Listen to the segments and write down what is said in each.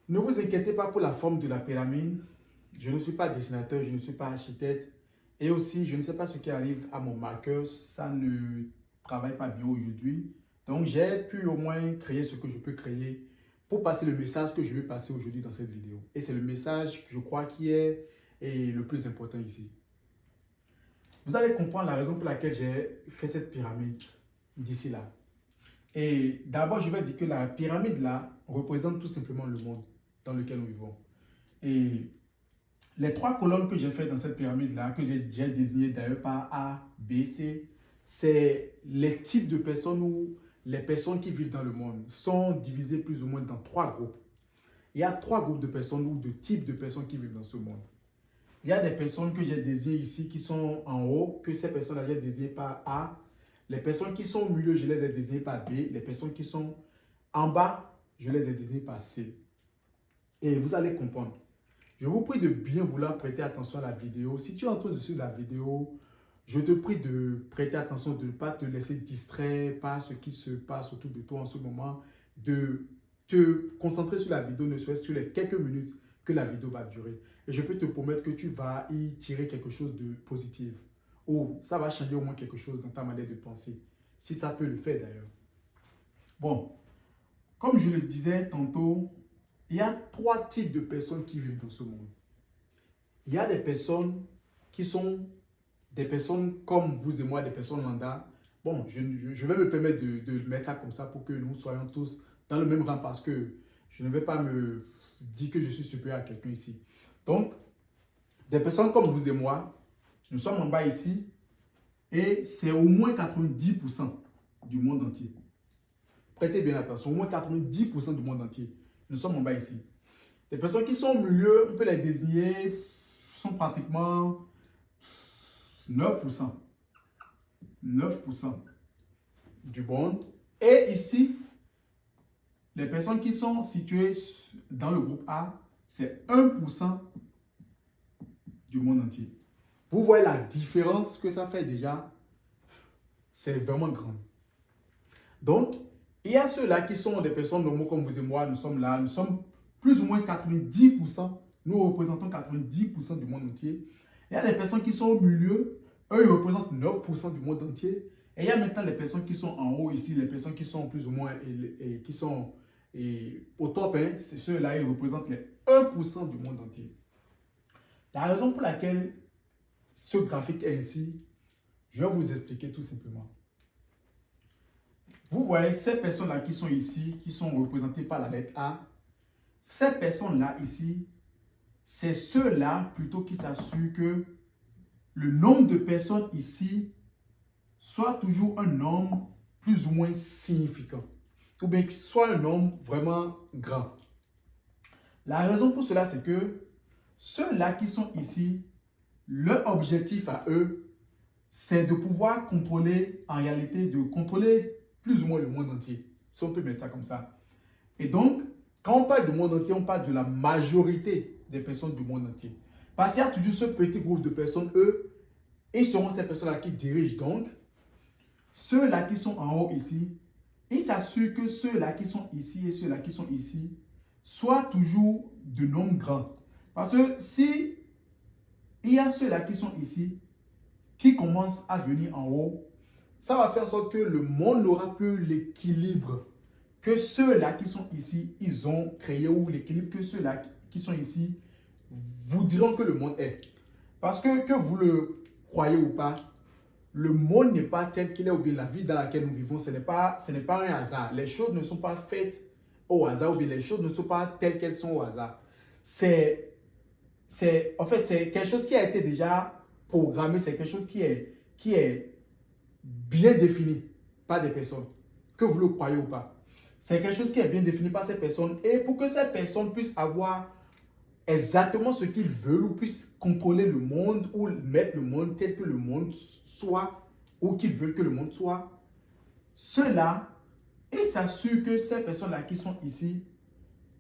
Ne vous inquiétez pas pour la forme de la pyramide. Je ne suis pas dessinateur, je ne suis pas architecte. Et aussi, je ne sais pas ce qui arrive à mon marqueur. Ça ne travaille pas bien aujourd'hui. Donc, j'ai pu au moins créer ce que je peux créer pour passer le message que je vais passer aujourd'hui dans cette vidéo. Et c'est le message, je crois, qui est le plus important ici. Vous allez comprendre la raison pour laquelle j'ai fait cette pyramide d'ici là. Et d'abord, je vais dire que la pyramide là représente tout simplement le monde dans lequel nous vivons. Et les trois colonnes que j'ai faites dans cette pyramide-là, que j'ai désignées d'ailleurs par A, B, C, c'est les types de personnes ou les personnes qui vivent dans le monde sont divisées plus ou moins dans trois groupes. Il y a trois groupes de personnes ou de types de personnes qui vivent dans ce monde. Il y a des personnes que j'ai désignées ici qui sont en haut, que ces personnes-là j'ai désignées par A. Les personnes qui sont au milieu, je les ai désignées par B. Les personnes qui sont en bas, je les ai désignées par C. Et vous allez comprendre. Je vous prie de bien vouloir prêter attention à la vidéo. Si tu es en train de suivre la vidéo, je te prie de prêter attention, de ne pas te laisser distraire par ce qui se passe autour de toi en ce moment, de te concentrer sur la vidéo, ne serait-ce sur les quelques minutes que la vidéo va durer. Et je peux te promettre que tu vas y tirer quelque chose de positif. Ou ça va changer au moins quelque chose dans ta manière de penser. Si ça peut le faire d'ailleurs. Bon, comme je le disais tantôt, il y a trois types de personnes qui vivent dans ce monde. Il y a des personnes qui sont des personnes comme vous et moi, des personnes lambda. Bon, je vais me permettre de mettre ça comme ça pour que nous soyons tous dans le même rang parce que je ne vais pas me dire que je suis supérieur à quelqu'un ici. Donc, des personnes comme vous et moi, nous sommes en bas ici et c'est au moins 90% du monde entier. Prêtez bien attention, au moins 90% du monde entier. Nous sommes en bas ici. Les personnes qui sont au milieu, on peut les désigner, sont pratiquement 9%. 9% du monde. Et ici, les personnes qui sont situées dans le groupe A, c'est 1% du monde entier. Vous voyez la différence que ça fait déjà? C'est vraiment grand. Donc, il y a ceux-là qui sont des personnes normaux comme vous et moi, nous sommes là, nous sommes plus ou moins 90%, nous représentons 90% du monde entier. Il y a des personnes qui sont au milieu, eux ils représentent 9% du monde entier. Et il y a maintenant les personnes qui sont en haut ici, les personnes qui sont plus ou moins, qui sont au top, hein, c'est ceux-là, ils représentent les 1% du monde entier. La raison pour laquelle ce graphique est ainsi, je vais vous expliquer tout simplement. Vous voyez ces personnes-là qui sont ici, qui sont représentées par la lettre A. Ces personnes-là ici, c'est ceux-là plutôt qui s'assurent que le nombre de personnes ici soit toujours un nombre plus ou moins significant. Ou bien soit un nombre vraiment grand. La raison pour cela, c'est que ceux-là qui sont ici, leur objectif à eux, c'est de pouvoir contrôler, en réalité, de contrôler plus ou moins le monde entier. Si on peut mettre ça comme ça. Et donc, quand on parle du monde entier, on parle de la majorité des personnes du monde entier. Parce qu'il y a toujours ce petit groupe de personnes, eux, ils seront ces personnes-là qui dirigent. Donc, ceux-là qui sont en haut ici, ils s'assurent que ceux-là qui sont ici et ceux-là qui sont ici soient toujours de nombre grand. Parce que si il y a ceux-là qui sont ici, qui commencent à venir en haut, ça va faire en sorte que le monde n'aura plus l'équilibre que ceux-là qui sont ici, ils ont créé, ou l'équilibre que ceux-là qui sont ici vous diront que le monde est. Parce que vous le croyez ou pas, le monde n'est pas tel qu'il est, ou bien la vie dans laquelle nous vivons, ce n'est pas un hasard. Les choses ne sont pas faites au hasard, ou bien les choses ne sont pas telles qu'elles sont au hasard. En fait, c'est quelque chose qui a été déjà programmé, c'est quelque chose qui est bien défini par des personnes, que vous le croyez ou pas. C'est quelque chose qui est bien défini par ces personnes. Et pour que ces personnes puissent avoir exactement ce qu'ils veulent ou puissent contrôler le monde ou mettre le monde tel que le monde soit ou qu'ils veulent que le monde soit, ceux-là, ils s'assurent que ces personnes-là qui sont ici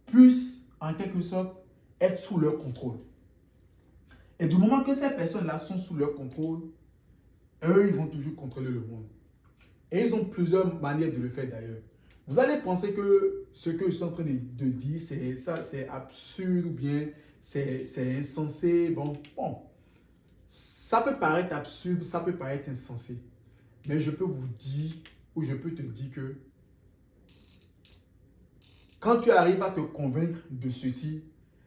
puissent en quelque sorte être sous leur contrôle. Et du moment que ces personnes-là sont sous leur contrôle, eux, ils vont toujours contrôler le monde. Et ils ont plusieurs manières de le faire d'ailleurs. vous allez penser que ce que je suis en train de dire, c'est absurde ou bien c'est insensé. Bon, ça peut paraître absurde, ça peut paraître insensé. Mais je peux vous dire, ou je peux te dire que quand tu arrives à te convaincre de ceci,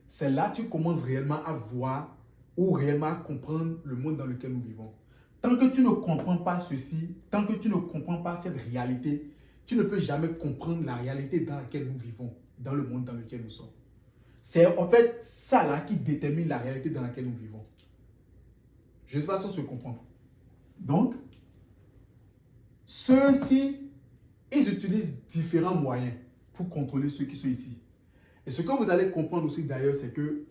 c'est là que tu commences réellement à voir ou réellement à comprendre le monde dans lequel nous vivons. Tant que tu ne comprends pas ceci, tant que tu ne comprends pas cette réalité, tu ne peux jamais comprendre la réalité dans laquelle nous vivons, dans le monde dans lequel nous sommes. C'est en fait ça là qui détermine la réalité dans laquelle nous vivons. Je ne sais pas si on se comprend. Donc, ceux-ci, ils utilisent différents moyens pour contrôler ceux qui sont ici. Et ce que vous allez comprendre aussi d'ailleurs, c'est que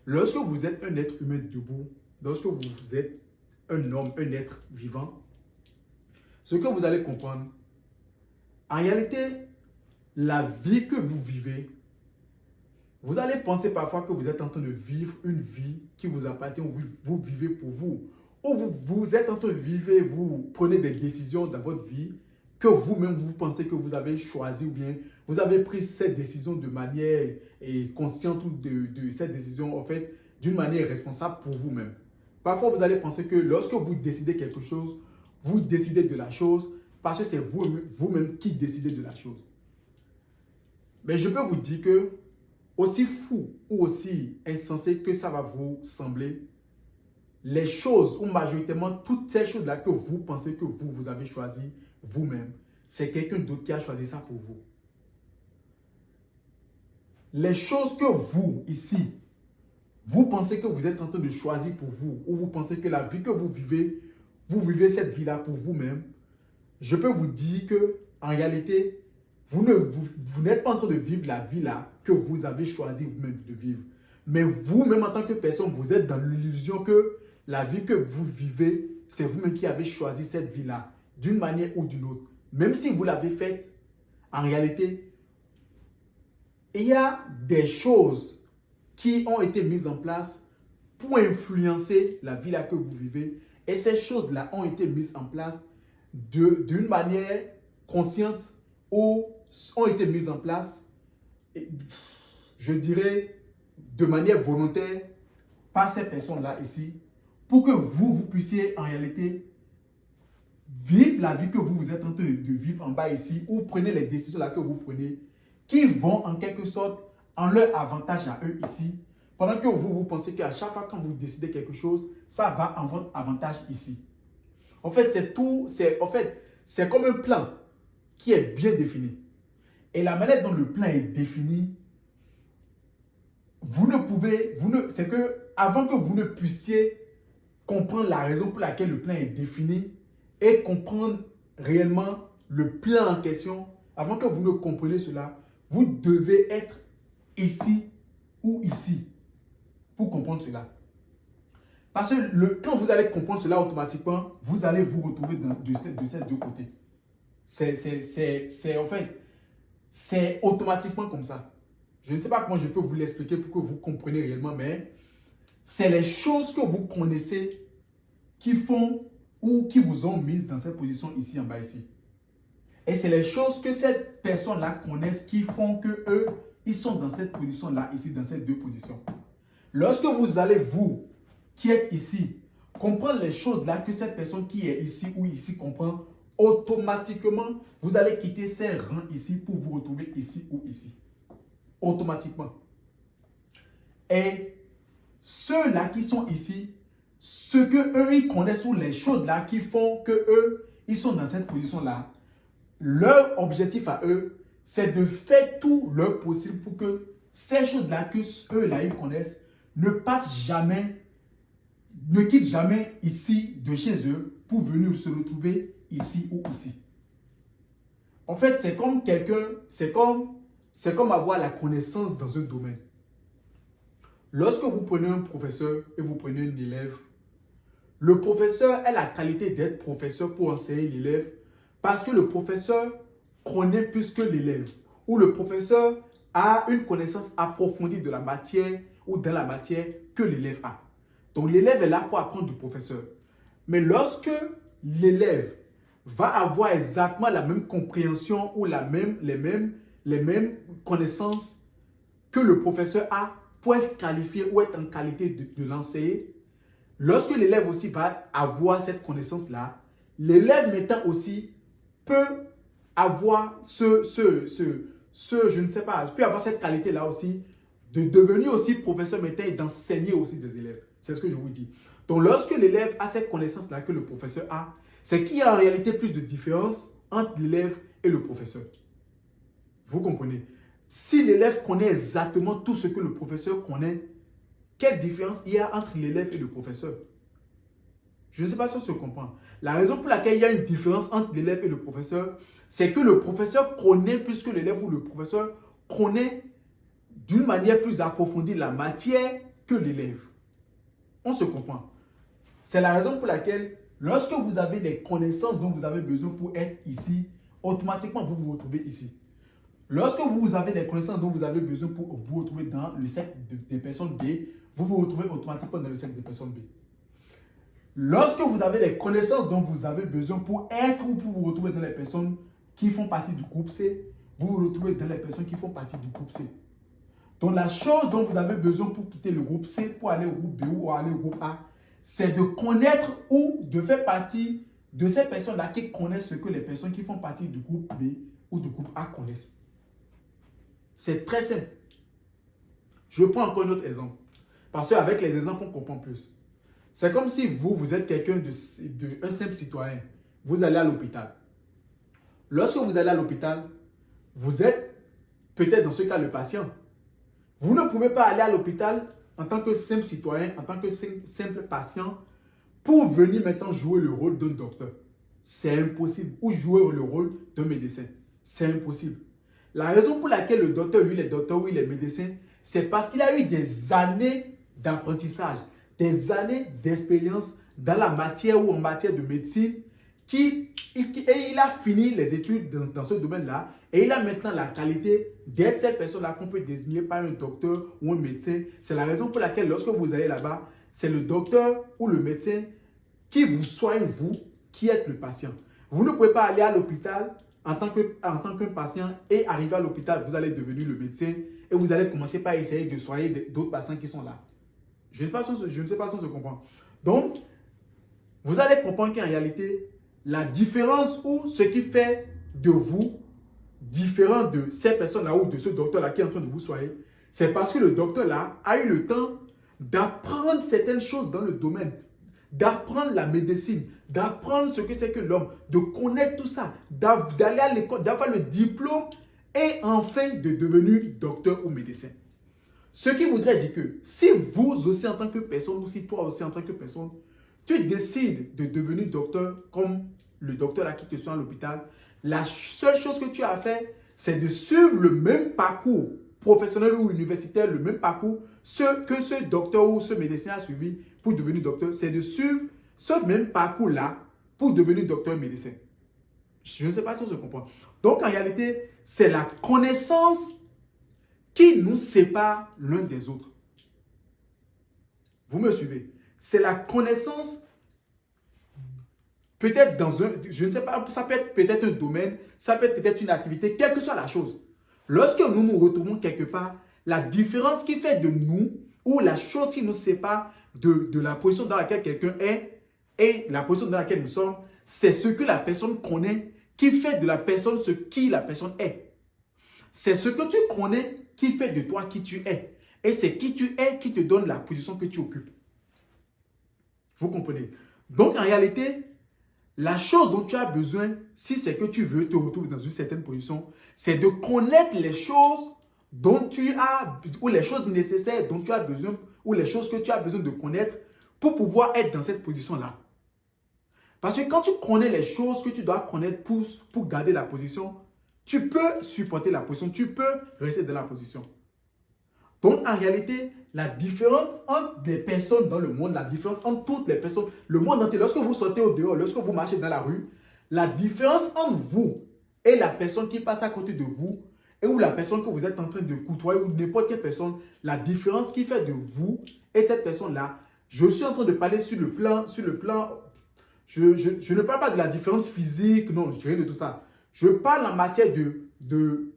lorsque vous êtes un être humain debout, lorsque vous êtes un homme, un être vivant, ce que vous allez comprendre, en réalité, la vie que vous vivez, vous allez penser parfois que vous êtes en train de vivre une vie qui vous appartient, ou vous vivez pour vous. Ou vous êtes en train de vivre, vous prenez des décisions dans votre vie que vous-même, vous pensez que vous avez choisi ou bien vous avez pris cette décision de manière consciente ou de cette décision, en fait, d'une manière responsable pour vous-même. Parfois, vous allez penser que lorsque vous décidez quelque chose, vous décidez de la chose parce que c'est vous-même qui décidez de la chose. Mais je peux vous dire que, aussi fou ou aussi insensé que ça va vous sembler, les choses, ou majoritairement toutes ces choses-là que vous pensez que vous avez choisi vous-même, c'est quelqu'un d'autre qui a choisi ça pour vous. Les choses que vous, ici, vous pensez que vous êtes en train de choisir pour vous, ou vous pensez que la vie que vous vivez cette vie-là pour vous-même, je peux vous dire que en réalité, vous n'êtes pas en train de vivre la vie-là que vous avez choisi vous-même de vivre. Mais vous-même, en tant que personne, vous êtes dans l'illusion que la vie que vous vivez, c'est vous-même qui avez choisi cette vie-là, d'une manière ou d'une autre. Même si vous l'avez faite, en réalité, il y a des choses qui ont été mises en place pour influencer la vie-là que vous vivez. Et ces choses-là ont été mises en place d'une manière consciente ou ont été mises en place, je dirais, de manière volontaire par ces personnes-là ici, pour que vous puissiez en réalité vivre la vie que vous êtes en train de vivre en bas ici, ou prenez les décisions là que vous prenez, qui vont en quelque sorte en leur avantage à eux ici, pendant que vous pensez qu'à chaque fois quand vous décidez quelque chose, ça va en votre avantage ici. En fait, c'est comme un plan qui est bien défini. Et la manière dont le plan est défini, c'est que avant que vous ne puissiez comprendre la raison pour laquelle le plan est défini et comprendre réellement le plan en question, avant que vous ne compreniez cela, vous devez être ici ou ici pour comprendre cela. Parce que quand vous allez comprendre cela automatiquement, vous allez vous retrouver de ces deux côtés. En fait, c'est automatiquement comme ça. Je ne sais pas comment je peux vous l'expliquer pour que vous compreniez réellement, mais c'est les choses que vous connaissez qui font ou qui vous ont mis dans cette position ici en bas ici. Et c'est les choses que ces personnes-là connaissent qui font que eux, ils sont dans cette position-là ici, dans ces deux positions. Lorsque vous allez, vous, qui êtes ici, comprendre les choses-là que cette personne qui est ici ou ici comprend, automatiquement, vous allez quitter ces rangs ici pour vous retrouver ici ou ici. Automatiquement. Et ceux-là qui sont ici, ce que eux ils connaissent ou les choses-là qui font que eux, ils sont dans cette position-là, leur objectif à eux, c'est de faire tout leur possible pour que ces choses-là que eux-là ils connaissent ne passent jamais, ne quittent jamais ici de chez eux pour venir se retrouver ici ou ici. En fait, c'est comme quelqu'un, c'est comme avoir la connaissance dans un domaine. Lorsque vous prenez un professeur et vous prenez un élève, le professeur a la qualité d'être professeur pour enseigner l'élève parce que le professeur connaît plus que l'élève ou le professeur a une connaissance approfondie de la matière ou dans la matière que l'élève a. Donc l'élève est là pour apprendre du professeur. Mais lorsque l'élève va avoir exactement la même compréhension ou les mêmes connaissances que le professeur a pour être qualifié ou être en qualité de l'enseigner. Lorsque l'élève aussi va avoir cette connaissance-là, l'élève maintenant aussi peut avoir je ne sais pas, peut avoir cette qualité-là aussi de devenir aussi professeur maintenant et d'enseigner aussi des élèves. C'est ce que je vous dis. Donc, lorsque l'élève a cette connaissance-là que le professeur a, c'est qu'il y a en réalité plus de différence entre l'élève et le professeur. Vous comprenez? Si l'élève connaît exactement tout ce que le professeur connaît, quelle différence il y a entre l'élève et le professeur? Je ne sais pas si on se comprend. La raison pour laquelle il y a une différence entre l'élève et le professeur, c'est que le professeur connaît plus que l'élève ou le professeur connaît d'une manière plus approfondie la matière que l'élève. On se comprend. C'est la raison pour laquelle, lorsque vous avez les connaissances dont vous avez besoin pour être ici, automatiquement vous vous retrouvez ici. Lorsque vous avez des connaissances dont vous avez besoin pour vous retrouver dans le cercle des personnes B, vous vous retrouvez automatiquement dans le cercle des personnes B. Lorsque vous avez les connaissances dont vous avez besoin pour être ou pour vous retrouver dans les personnes qui font partie du groupe C, vous vous retrouvez dans les personnes qui font partie du groupe C. Donc, la chose dont vous avez besoin pour quitter le groupe C, pour aller au groupe B ou aller au groupe A, c'est de connaître ou de faire partie de ces personnes-là qui connaissent ce que les personnes qui font partie du groupe B ou du groupe A connaissent. C'est très simple. Je prends encore un autre exemple. Parce qu'avec les exemples, on comprend plus. C'est comme si vous êtes quelqu'un un simple citoyen. Vous allez à l'hôpital. Lorsque vous allez à l'hôpital, vous êtes peut-être dans ce cas le patient. Vous ne pouvez pas aller à l'hôpital en tant que simple citoyen, en tant que simple patient, pour venir maintenant jouer le rôle d'un docteur. C'est impossible. Ou jouer le rôle d'un médecin. C'est impossible. La raison pour laquelle le docteur, lui, les docteurs, oui, les médecins, c'est parce qu'il a eu des années d'apprentissage, des années d'expérience dans la matière ou en matière de médecine, et il a fini les études dans ce domaine-là, et il a maintenant la qualité d'être cette personne-là qu'on peut désigner par un docteur ou un médecin. C'est la raison pour laquelle lorsque vous allez là-bas, c'est le docteur ou le médecin qui vous soigne, vous, qui êtes le patient. Vous ne pouvez pas aller à l'hôpital en tant qu'un patient et arriver à l'hôpital, vous allez devenir le médecin et vous allez commencer par essayer de soigner d'autres patients qui sont là. Je ne sais pas si on se comprend. Donc, vous allez comprendre qu'en réalité, la différence ou ce qui fait de vous différent de ces personnes-là ou de ce docteur-là qui est en train de vous soigner, c'est parce que le docteur-là a eu le temps d'apprendre certaines choses dans le domaine, d'apprendre la médecine, d'apprendre ce que c'est que l'homme, de connaître tout ça, d'aller à l'école, d'avoir le diplôme et enfin de devenir docteur ou médecin. Ce qui voudrait dire que si vous aussi en tant que personne ou si toi aussi en tant que personne, tu décides de devenir docteur comme le docteur là qui te soigne à l'hôpital, la seule chose que tu as à faire, c'est de suivre le même parcours professionnel ou universitaire, le même parcours que ce docteur ou ce médecin a suivi pour devenir docteur, c'est de suivre ce même parcours-là pour devenir docteur et médecin. Je ne sais pas si on se comprend. Donc, en réalité, c'est la connaissance qui nous sépare l'un des autres. Vous me suivez? C'est la connaissance, peut-être dans un, je ne sais pas, ça peut être peut-être un domaine, ça peut être peut-être une activité, quelle que soit la chose. Lorsque nous nous retrouvons quelque part, la différence qui fait de nous, ou la chose qui nous sépare de la position dans laquelle quelqu'un est et la position dans laquelle nous sommes, c'est ce que la personne connaît qui fait de la personne ce qui la personne est. C'est ce que tu connais qui fait de toi qui tu es. Et c'est qui tu es qui te donne la position que tu occupes. Vous comprenez? Donc, en réalité, la chose dont tu as besoin, si c'est que tu veux te retrouver dans une certaine position, c'est de connaître les choses dont tu as, ou les choses nécessaires dont tu as besoin, ou les choses que tu as besoin de connaître pour pouvoir être dans cette position-là. Parce que quand tu connais les choses que tu dois connaître pour garder la position, tu peux supporter la position, tu peux rester dans la position. Donc, en réalité, la différence entre les personnes dans le monde, la différence entre toutes les personnes, le monde entier, lorsque vous sortez au dehors, lorsque vous marchez dans la rue, la différence entre vous et la personne qui passe à côté de vous, et ou la personne que vous êtes en train de côtoyer, ou n'importe quelle personne, la différence qui fait de vous et cette personne-là, je suis en train de parler sur le plan, Je ne parle pas de la différence physique, non, je rien de tout ça. Je parle en matière de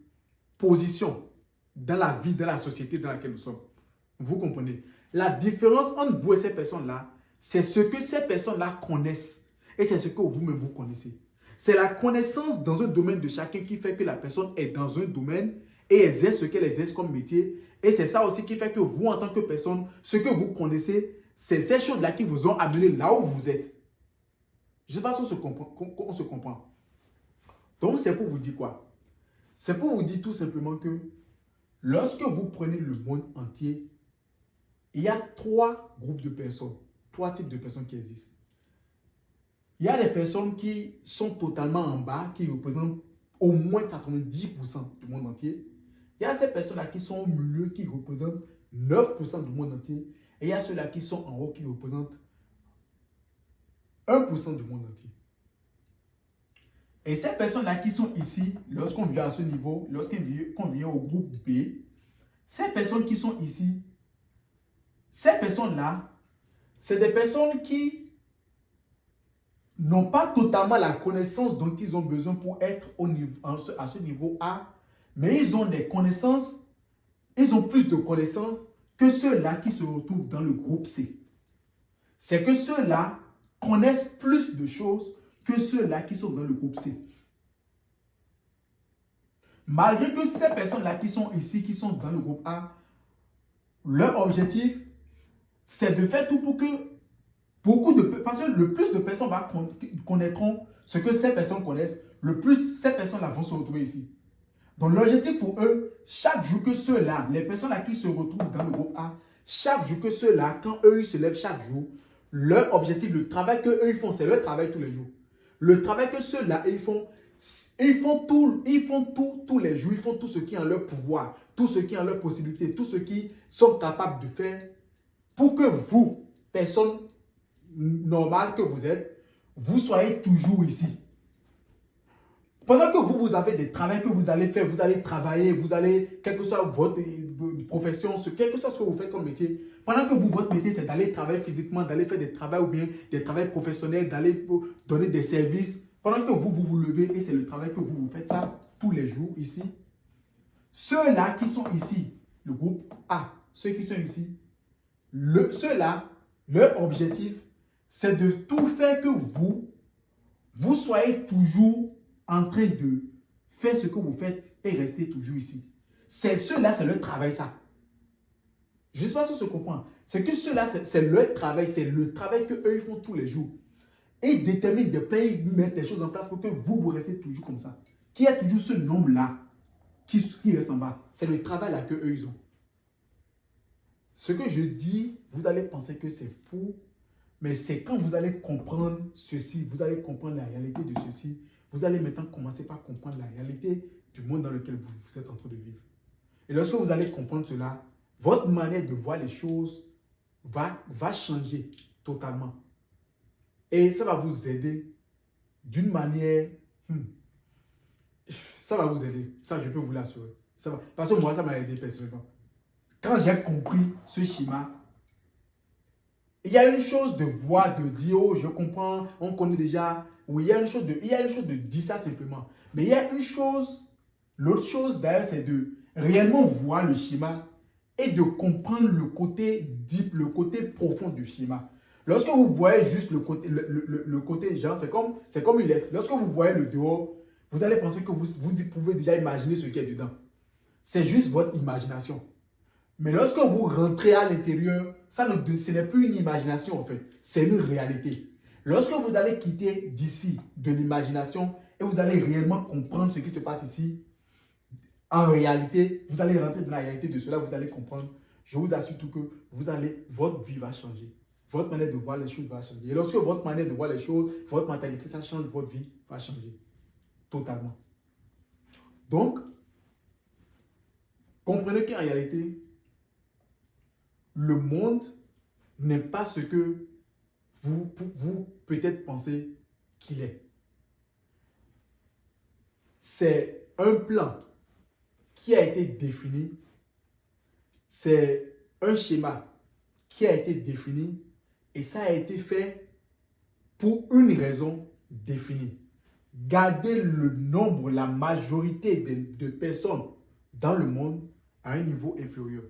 position dans la vie, dans la société dans laquelle nous sommes. Vous comprenez? La différence entre vous et ces personnes-là, c'est ce que ces personnes-là connaissent et c'est ce que vous-même vous connaissez. C'est la connaissance dans un domaine de chacun qui fait que la personne est dans un domaine et exerce ce qu'elle exerce comme métier. Et c'est ça aussi qui fait que vous, en tant que personne, ce que vous connaissez, c'est ces choses-là qui vous ont amené là où vous êtes. Je ne sais pas si on se comprend. Donc, c'est pour vous dire quoi? C'est pour vous dire tout simplement que lorsque vous prenez le monde entier, il y a 3 groupes de personnes, 3 types de personnes qui existent. Il y a des personnes qui sont totalement en bas, qui représentent au moins 90% du monde entier. Il y a ces personnes-là qui sont au milieu, qui représentent 9% du monde entier. Et il y a ceux-là qui sont en haut, qui représentent 1% du monde entier. Et ces personnes-là qui sont ici, lorsqu'on vient à ce niveau, lorsqu'on vient au groupe B, ces personnes qui sont ici, ces personnes-là, c'est des personnes qui n'ont pas totalement la connaissance dont ils ont besoin pour être à ce niveau A, mais ils ont des connaissances, ils ont plus de connaissances que ceux-là qui se retrouvent dans le groupe C. C'est que ceux-là connaissent plus de choses que ceux-là qui sont dans le groupe C. Malgré que ces personnes-là qui sont ici, qui sont dans le groupe A, leur objectif, c'est de faire tout pour que parce que le plus de personnes connaîtront ce que ces personnes connaissent, le plus ces personnes-là vont se retrouver ici. Donc l'objectif pour eux, chaque jour que ceux-là, les personnes-là qui se retrouvent dans le groupe A, chaque jour que ceux-là, quand eux ils se lèvent chaque jour, leur objectif, le travail qu'eux ils font, c'est leur travail tous les jours. Le travail que ceux-là ils font tout tous les jours, ils font tout ce qui est en leur pouvoir, tout ce qui est en leur possibilité, tout ce qu'ils sont capables de faire pour que vous, personne normale que vous êtes, vous soyez toujours ici. Pendant que vous avez des travaux que vous allez faire, vous allez travailler, vous allez, quelle que soit votre profession, quel que soit ce que vous faites comme métier, pendant que votre métier, c'est d'aller travailler physiquement, d'aller faire des travaux ou bien des travaux professionnels, d'aller donner des services, pendant que vous levez, et c'est le travail que vous faites ça tous les jours ici, ceux-là qui sont ici, le groupe A, ceux qui sont ici, ceux-là, leur objectif, c'est de tout faire que vous soyez toujours en train de faire ce que vous faites et rester toujours ici. C'est ceux-là, c'est leur travail, ça. Je ne sais pas si on se comprend. C'est que ceux-là, c'est leur travail, c'est le travail qu'eux, ils font tous les jours. Et ils déterminent des plans, ils mettent des choses en place pour que vous restez toujours comme ça. Qui a toujours ce nombre-là qui reste en bas. C'est le travail-là qu'eux, ils ont. Ce que je dis, vous allez penser que c'est fou, mais c'est quand vous allez comprendre ceci, vous allez comprendre la réalité de ceci, vous allez maintenant commencer par comprendre la réalité du monde dans lequel vous êtes en train de vivre. Et lorsque vous allez comprendre cela, votre manière de voir les choses va changer totalement. Et ça va vous aider d'une manière... ça va vous aider. Ça, je peux vous l'assurer. Parce que moi, ça m'a aidé personnellement. Quand j'ai compris ce schéma, il y a une chose de voir, de dire, oh, je comprends, on connaît déjà. Oui, il y a une chose de dire ça simplement. Mais il y a une chose, l'autre chose d'ailleurs, c'est de réellement voir le schéma et de comprendre le côté deep, le côté profond du schéma. Lorsque vous voyez juste le côté genre, c'est comme une lettre. Lorsque vous voyez le dehors, vous allez penser que vous pouvez déjà imaginer ce qu'il y a dedans. C'est juste votre imagination. Mais lorsque vous rentrez à l'intérieur, ce n'est plus une imagination en fait, c'est une réalité. Lorsque vous allez quitter d'ici, de l'imagination, et vous allez réellement comprendre ce qui se passe ici, en réalité, vous allez rentrer dans la réalité de cela, vous allez comprendre. Je vous assure tout que votre vie va changer. Votre manière de voir les choses va changer. Et lorsque votre manière de voir les choses, votre mentalité, ça change, votre vie va changer. Totalement. Donc, comprenez qu'en réalité, le monde n'est pas ce que vous peut-être pensez qu'il est. C'est un plan qui a été défini. C'est un schéma qui a été défini et ça a été fait pour une raison définie. Garder le nombre, la majorité de personnes dans le monde à un niveau inférieur.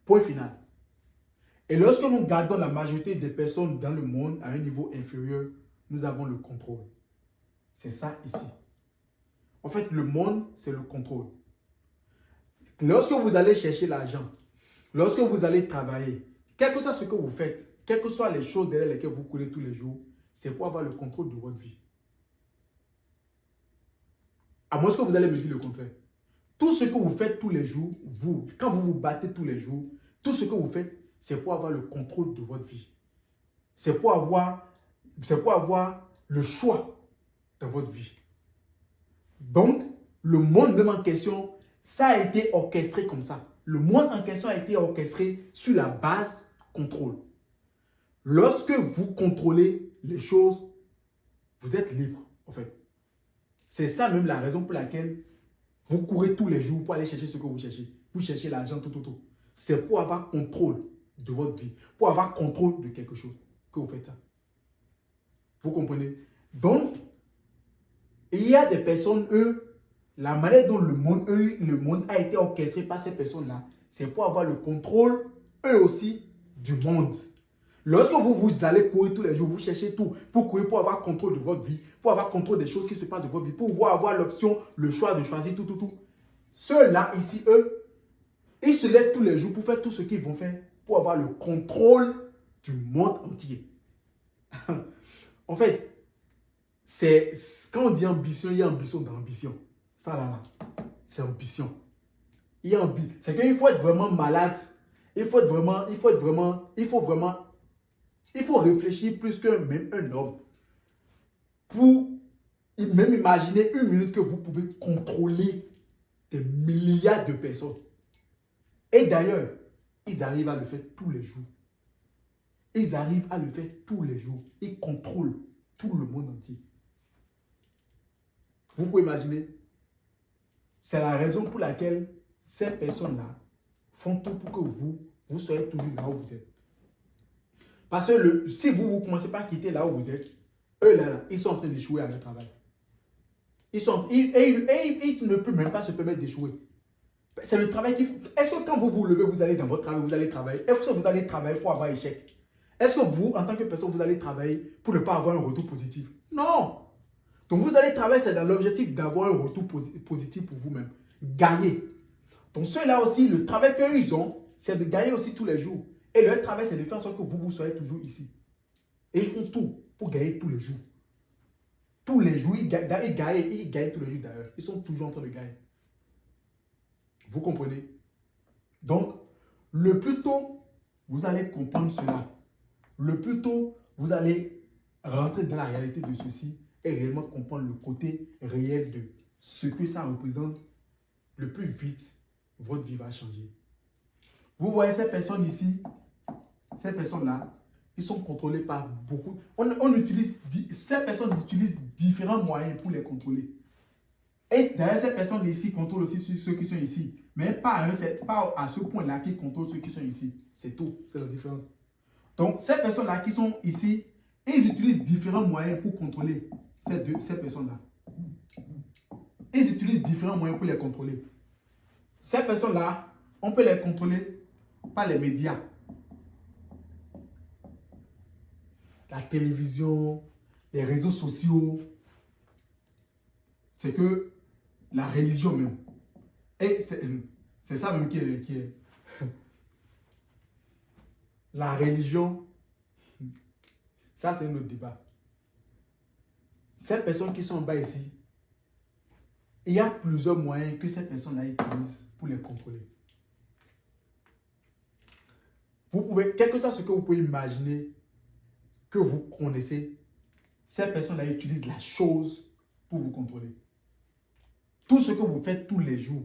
Point final. Et lorsque nous gardons la majorité des personnes dans le monde à un niveau inférieur, nous avons le contrôle. C'est ça ici. En fait, le monde, c'est le contrôle. Lorsque vous allez chercher l'argent, lorsque vous allez travailler, quel que soit ce que vous faites, quelles que soient les choses derrière lesquelles vous courez tous les jours, c'est pour avoir le contrôle de votre vie. À moins que vous allez me dire le contraire. Tout ce que vous faites tous les jours, quand vous vous battez tous les jours, tout ce que vous faites, c'est pour avoir le contrôle de votre vie. C'est pour avoir le choix dans votre vie. Donc, le monde même en question, ça a été orchestré comme ça. Le monde en question a été orchestré sur la base contrôle. Lorsque vous contrôlez les choses, vous êtes libre, en fait. C'est ça même la raison pour laquelle vous courez tous les jours pour aller chercher ce que vous cherchez. Vous cherchez l'argent, tout. C'est pour avoir contrôle de votre vie. Pour avoir contrôle de quelque chose que vous faites ça. Vous comprenez? Donc, il y a des personnes, eux, la manière dont le monde a été orchestré par ces personnes-là, c'est pour avoir le contrôle, eux aussi, du monde. Lorsque vous allez courir tous les jours, vous cherchez tout pour courir, pour avoir contrôle de votre vie, pour avoir contrôle des choses qui se passent de votre vie, pour pouvoir avoir l'option, le choix de choisir tout. Ceux-là, ici, eux, ils se lèvent tous les jours pour faire tout ce qu'ils vont faire, pour avoir le contrôle du monde entier. En fait, quand on dit ambition, il y a ambition dans l'ambition. Ça là, c'est ambition. Il y a ambition. C'est qu'il faut être vraiment malade. Il faut réfléchir plus que même un homme pour même imaginer une minute que vous pouvez contrôler des milliards de personnes. Et d'ailleurs, ils arrivent à le faire tous les jours. Ils arrivent à le faire tous les jours. Ils contrôlent tout le monde entier. Vous pouvez imaginer, c'est la raison pour laquelle ces personnes-là font tout pour que vous soyez toujours là où vous êtes. Parce que si vous ne commencez pas à quitter là où vous êtes, eux là, ils sont en train d'échouer à leur travail. Ils ne peuvent même pas se permettre d'échouer. C'est le travail qui... Est-ce que quand vous vous levez, vous allez dans votre travail, vous allez travailler? Est-ce que vous allez travailler pour avoir échec? Est-ce que vous, en tant que personne, vous allez travailler pour ne pas avoir un retour positif? Non! Donc vous allez travailler, c'est dans l'objectif d'avoir un retour positif pour vous-même. Gagner. Donc ceux-là aussi, le travail qu'ils ont, c'est de gagner aussi tous les jours. Et leur travail, c'est de faire en sorte que vous soyez toujours ici. Et ils font tout pour gagner tous les jours. Tous les jours, ils gagnent tous les jours d'ailleurs. Ils sont toujours en train de gagner. Vous comprenez? Donc, le plus tôt vous allez comprendre cela, le plus tôt vous allez rentrer dans la réalité de ceci et réellement comprendre le côté réel de ce que ça représente, le plus vite, votre vie va changer. Vous voyez ces personnes ici, ces personnes-là, ils sont contrôlés par beaucoup. Ces personnes utilisent différents moyens pour les contrôler. Et d'ailleurs, ces personnes ici contrôlent aussi ceux qui sont ici. Mais pas à ce point-là qu'ils contrôlent ceux qui sont ici. C'est tout, c'est la différence. Donc, ces personnes-là qui sont ici, ils utilisent différents moyens pour contrôler ces personnes-là. Ils utilisent différents moyens pour les contrôler. Ces personnes-là, on peut les contrôler par les médias. La télévision, les réseaux sociaux. C'est que la religion même. Et c'est ça même qui est. La religion, ça c'est un autre débat. Ces personnes qui sont en bas ici, il y a plusieurs moyens que ces personnes-là utilisent pour les contrôler. Vous pouvez, quel que soit ce que vous pouvez imaginer, que vous connaissez, ces personnes-là utilisent la chose pour vous contrôler. Tout ce que vous faites tous les jours,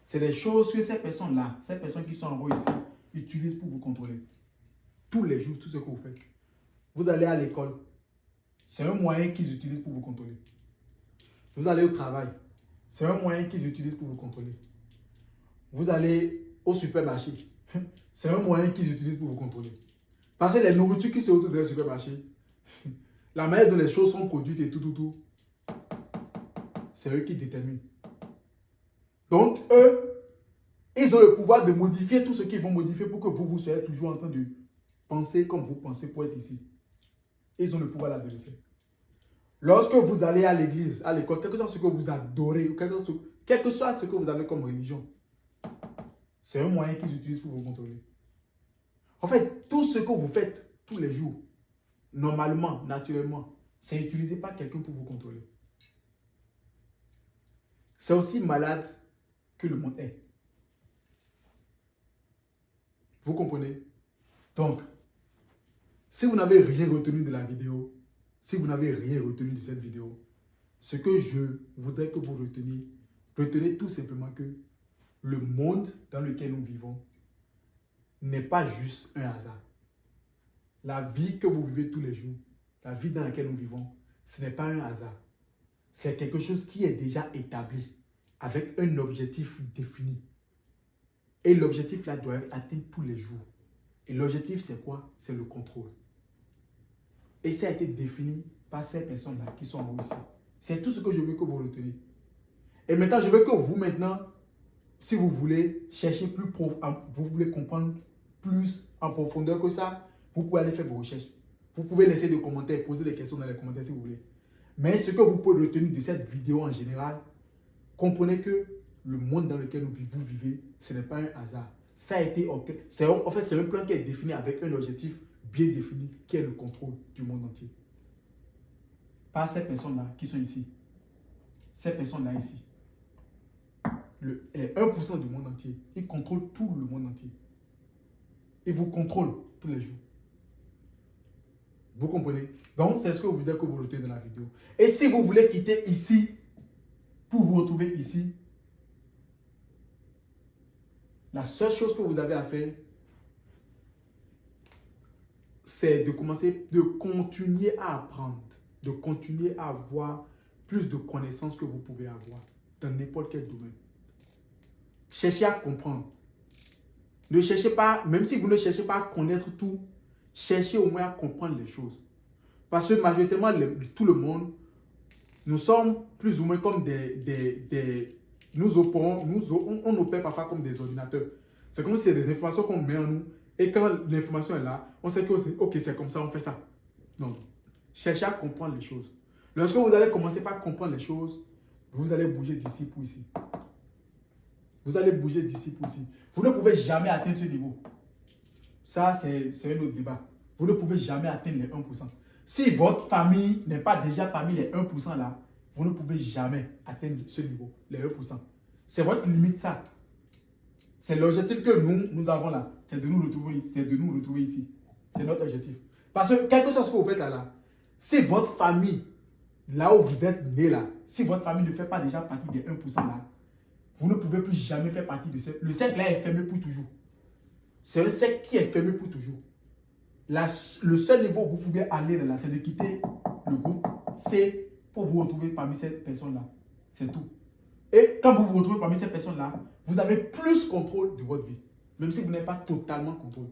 c'est des choses que ces personnes-là, ces personnes qui sont en haut ici, utilisent pour vous contrôler. Tous les jours, tout ce que vous faites. Vous allez à l'école, c'est un moyen qu'ils utilisent pour vous contrôler. Vous allez au travail, c'est un moyen qu'ils utilisent pour vous contrôler. Vous allez au supermarché, c'est un moyen qu'ils utilisent pour vous contrôler. Parce que les nourritures qui se retrouvent dans les supermarchés, la manière dont les choses sont produites et tout, c'est eux qui déterminent. Donc, eux, ils ont le pouvoir de modifier tout ce qu'ils vont modifier pour que vous soyez toujours en train de penser comme vous pensez pour être ici. Ils ont le pouvoir là de le faire. Lorsque vous allez à l'église, à l'école, quel que soit ce que vous adorez, quel que soit ce que vous avez comme religion, c'est un moyen qu'ils utilisent pour vous contrôler. En fait, tout ce que vous faites tous les jours, normalement, naturellement, c'est utilisé par quelqu'un pour vous contrôler. C'est aussi malade que le monde est. Vous comprenez? Donc, si vous n'avez rien retenu de la vidéo, si vous n'avez rien retenu de cette vidéo, ce que je voudrais que vous reteniez, retenez tout simplement que le monde dans lequel nous vivons n'est pas juste un hasard. La vie que vous vivez tous les jours, la vie dans laquelle nous vivons, ce n'est pas un hasard. C'est quelque chose qui est déjà établi avec un objectif défini. Et l'objectif là doit être atteint tous les jours. Et l'objectif c'est quoi? C'est le contrôle. Et ça a été défini par ces personnes-là qui sont ici. C'est tout ce que je veux que vous reteniez. Et maintenant, je veux que vous, maintenant, si vous voulez chercher plus profond, vous voulez comprendre plus en profondeur que ça, vous pouvez aller faire vos recherches. Vous pouvez laisser des commentaires, poser des questions dans les commentaires si vous voulez. Mais ce que vous pouvez retenir de cette vidéo en général, comprenez que le monde dans lequel vous vivez, ce n'est pas un hasard. Ça a été, en fait, c'est un plan qui est défini avec un objectif bien défini, qui est le contrôle du monde entier. Par ces personnes-là qui sont ici. Ces personnes-là ici. Les 1% du monde entier. Ils contrôlent tout le monde entier. Ils vous contrôlent tous les jours. Vous comprenez? Donc, c'est ce que vous voulez que vous retenez dans la vidéo. Et si vous voulez quitter ici, pour vous retrouver ici, la seule chose que vous avez à faire, c'est de commencer, de continuer à apprendre, de continuer à avoir plus de connaissances que vous pouvez avoir dans n'importe quel domaine. Cherchez à comprendre. Ne cherchez pas, même si vous ne cherchez pas à connaître tout, cherchez au moins à comprendre les choses. Parce que majoritairement, tout le monde, nous sommes plus ou moins comme on opère parfois comme des ordinateurs. C'est comme si c'est des informations qu'on met en nous. Et quand l'information est là, on sait que ok, c'est comme ça, on fait ça. Non. Cherchez à comprendre les choses. Lorsque vous allez commencer par comprendre les choses, vous allez bouger d'ici pour ici. Vous allez bouger d'ici pour ici. Vous ne pouvez jamais atteindre ce niveau. Ça, c'est un autre débat. Vous ne pouvez jamais atteindre les 1%. Si votre famille n'est pas déjà parmi les 1% là, vous ne pouvez jamais atteindre ce niveau, les 1%. C'est votre limite, ça. C'est l'objectif que nous avons là. C'est de nous retrouver ici. C'est notre objectif. Parce que, quel que soit ce que vous faites là, si votre famille, là où vous êtes né là, si votre famille ne fait pas déjà partie des 1% là, vous ne pouvez plus jamais faire partie de ce. Le cercle là est fermé pour toujours. C'est un cercle qui est fermé pour toujours. Le seul niveau où vous pouvez aller là, c'est de quitter le groupe. C'est pour vous retrouver parmi ces personnes-là. C'est tout. Et quand vous vous retrouvez parmi ces personnes-là, vous avez plus contrôle de votre vie. Même si vous n'avez pas totalement contrôle.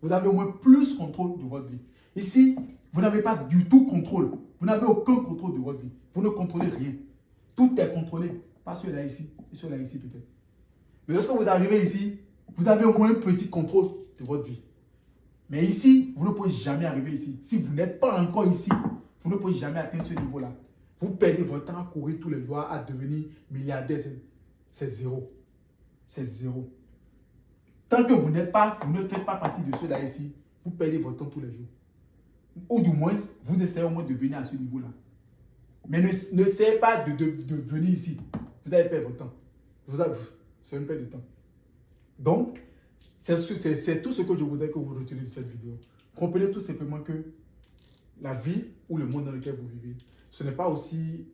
Vous avez au moins plus contrôle de votre vie. Ici, vous n'avez pas du tout contrôle. Vous n'avez aucun contrôle de votre vie. Vous ne contrôlez rien. Tout est contrôlé. Pas ceux-là ici et ceux-là ici peut-être. Mais lorsque vous arrivez ici, vous avez au moins un petit contrôle de votre vie. Mais ici, vous ne pouvez jamais arriver ici. Si vous n'êtes pas encore ici, vous ne pouvez jamais atteindre ce niveau-là. Vous perdez votre temps à courir tous les jours, à devenir milliardaire. C'est zéro. C'est zéro. Tant que vous ne faites pas partie de ceux-là ici, vous perdez votre temps tous les jours. Ou du moins, vous essayez au moins de venir à ce niveau-là. Mais n'essayez pas de venir ici. Vous allez perdre votre temps. C'est une perte de temps. Donc, c'est tout ce que je voudrais que vous reteniez de cette vidéo. Comprenez tout simplement que la vie ou le monde dans lequel vous vivez, ce n'est pas aussi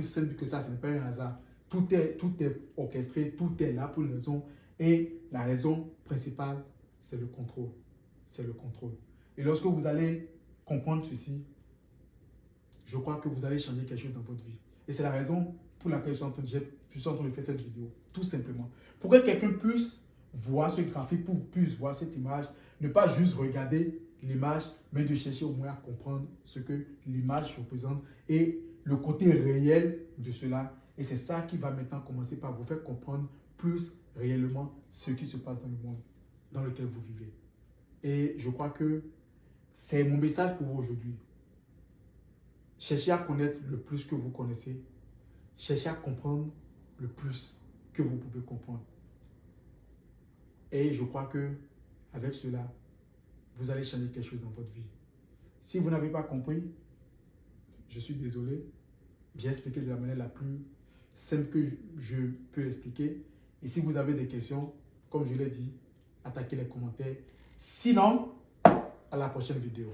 simple que ça, ce n'est pas un hasard. Tout est orchestré, tout est là pour une raison. Et la raison principale, c'est le contrôle. C'est le contrôle. Et lorsque vous allez comprendre ceci, je crois que vous allez changer quelque chose dans votre vie. Et c'est la raison pour laquelle je suis en train de faire cette vidéo. Tout simplement. Pour que quelqu'un puisse voir ce graphique, puisse voir cette image, ne pas juste regarder l'image, mais de chercher au moins à comprendre ce que l'image représente et le côté réel de cela. Et c'est ça qui va maintenant commencer par vous faire comprendre plus réellement ce qui se passe dans le monde dans lequel vous vivez. Et je crois que c'est mon message pour vous aujourd'hui. Cherchez à connaître le plus que vous connaissez. Cherchez à comprendre le plus que vous pouvez comprendre. Et je crois que avec cela, vous allez changer quelque chose dans votre vie. Si vous n'avez pas compris, je suis désolé. J'ai expliqué de la manière la plus simple que je peux expliquer. Et si vous avez des questions, comme je l'ai dit, attaquez les commentaires. Sinon, à la prochaine vidéo.